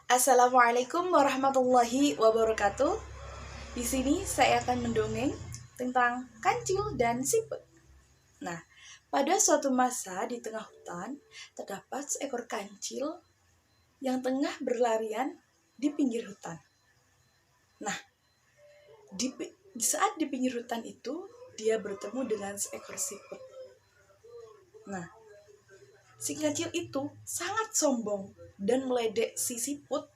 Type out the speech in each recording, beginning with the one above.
Assalamualaikum warahmatullahi wabarakatuh. Di sini saya akan mendongeng tentang kancil dan siput. Nah, pada suatu masa di tengah hutan terdapat seekor kancil yang tengah berlarian di pinggir hutan. Nah, di saat di pinggir hutan itu dia bertemu dengan seekor siput. Nah, si kancil itu sangat sombong dan meledek si siput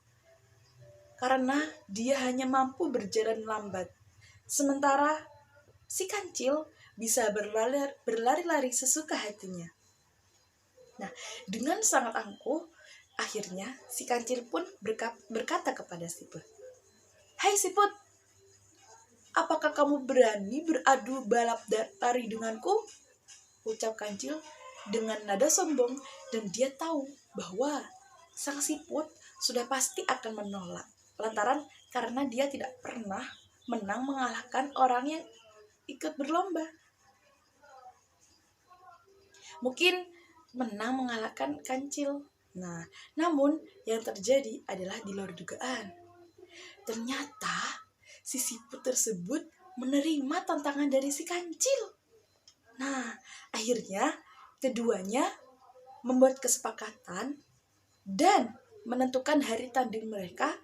karena dia hanya mampu berjalan lambat. Sementara si kancil bisa berlari-lari sesuka hatinya. Nah, dengan sangat angkuh, akhirnya si kancil pun berkata kepada siput, "Hai siput, apakah kamu berani beradu balap lari denganku?" Ucap kancil dengan nada sombong, dan dia tahu bahwa sang siput sudah pasti akan menolak. Karena dia tidak pernah menang mengalahkan orang yang ikut berlomba. Mungkin menang mengalahkan kancil. Nah, namun yang terjadi adalah di luar dugaan. Ternyata si siput tersebut menerima tantangan dari si kancil. Nah, akhirnya keduanya membuat kesepakatan dan menentukan hari tanding mereka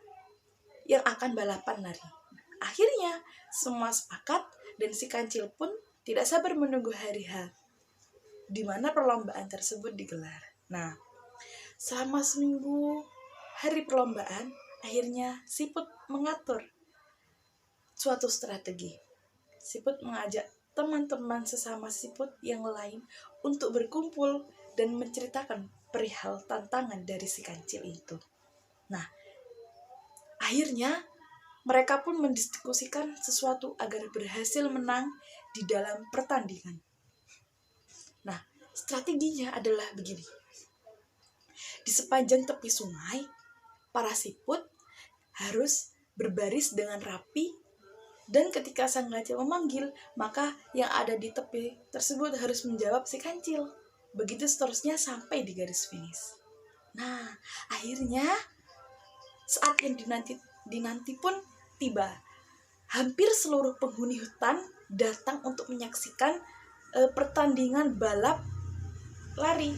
yang akan balapan lari. Akhirnya semua sepakat dan si kancil pun tidak sabar menunggu hari H di mana perlombaan tersebut digelar. Nah, selama seminggu hari perlombaan, akhirnya siput mengatur suatu strategi. Siput mengajak teman-teman sesama siput yang lain untuk berkumpul dan menceritakan perihal tantangan dari si kancil itu. Nah, akhirnya mereka pun mendiskusikan sesuatu agar berhasil menang di dalam pertandingan. Nah, strateginya adalah begini. Di sepanjang tepi sungai, para siput harus berbaris dengan rapi, dan ketika sang kancil memanggil, maka yang ada di tepi tersebut harus menjawab si kancil. Begitu seterusnya sampai di garis finish. Nah, akhirnya saat yang dinanti pun tiba. Hampir seluruh penghuni hutan datang untuk menyaksikan pertandingan balap lari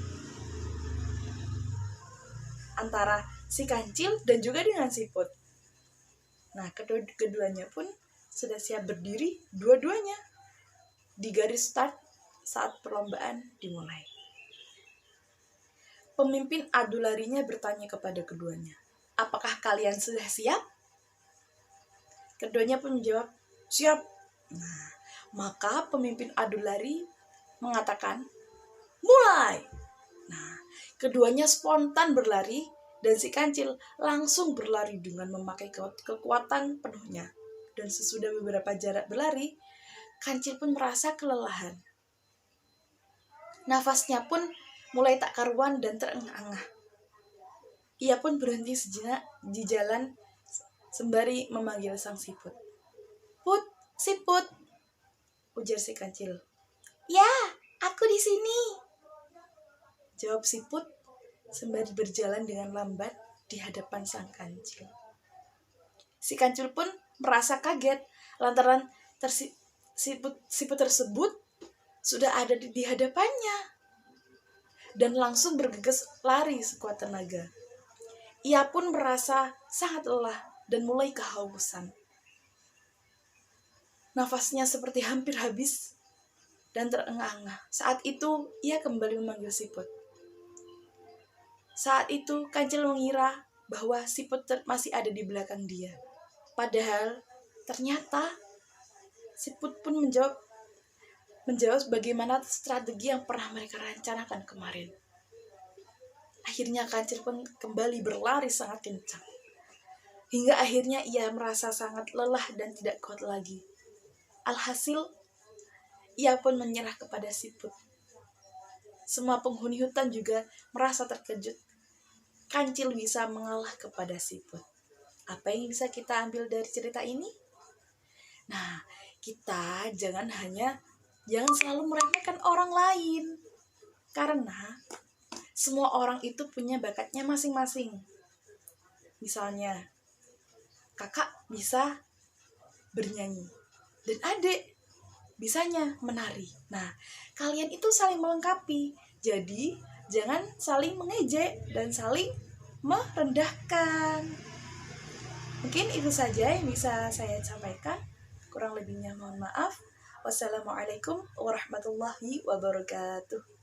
antara si kancil dan juga dengan siput. Nah, keduanya pun sudah siap berdiri dua-duanya di garis start saat perlombaan dimulai. Pemimpin adu larinya bertanya kepada keduanya, "Apakah kalian sudah siap?" Keduanya pun menjawab, "Siap." Nah, maka pemimpin adu lari mengatakan, "Mulai!" Nah, keduanya spontan berlari dan si kancil langsung berlari dengan memakai kekuatan penuhnya. Dan sesudah beberapa jarak berlari, kancil pun merasa kelelahan. Nafasnya pun mulai tak karuan dan terengah-engah. Ia pun berhenti sejenak di jalan sembari memanggil sang siput. "Put, siput," ujar si kancil. "Ya, aku di sini," jawab siput sembari berjalan dengan lambat di hadapan sang kancil. Si kancil pun merasa kaget lantaran siput tersebut sudah ada di hadapannya dan langsung bergegas lari sekuat tenaga. Ia pun merasa sangat lelah dan mulai kehausan. Nafasnya seperti hampir habis dan terengah-engah. Saat itu ia kembali memanggil siput. Saat itu kancil mengira bahwa siput masih ada di belakang dia. Padahal ternyata siput pun menjawab bagaimana strategi yang pernah mereka rencanakan kemarin. Akhirnya kancil pun kembali berlari sangat kencang. Hingga akhirnya ia merasa sangat lelah dan tidak kuat lagi. Alhasil, ia pun menyerah kepada siput. Semua penghuni hutan juga merasa terkejut. Kancil bisa mengalah kepada siput. Apa yang bisa kita ambil dari cerita ini? Nah, kita jangan selalu meremehkan orang lain. Karena semua orang itu punya bakatnya masing-masing. Misalnya, kakak bisa bernyanyi dan adik bisanya menari. Nah, kalian itu saling melengkapi. Jadi, jangan saling mengejek dan saling merendahkan. Mungkin itu saja yang bisa saya sampaikan. Kurang lebihnya mohon maaf. Wassalamualaikum warahmatullahi wabarakatuh.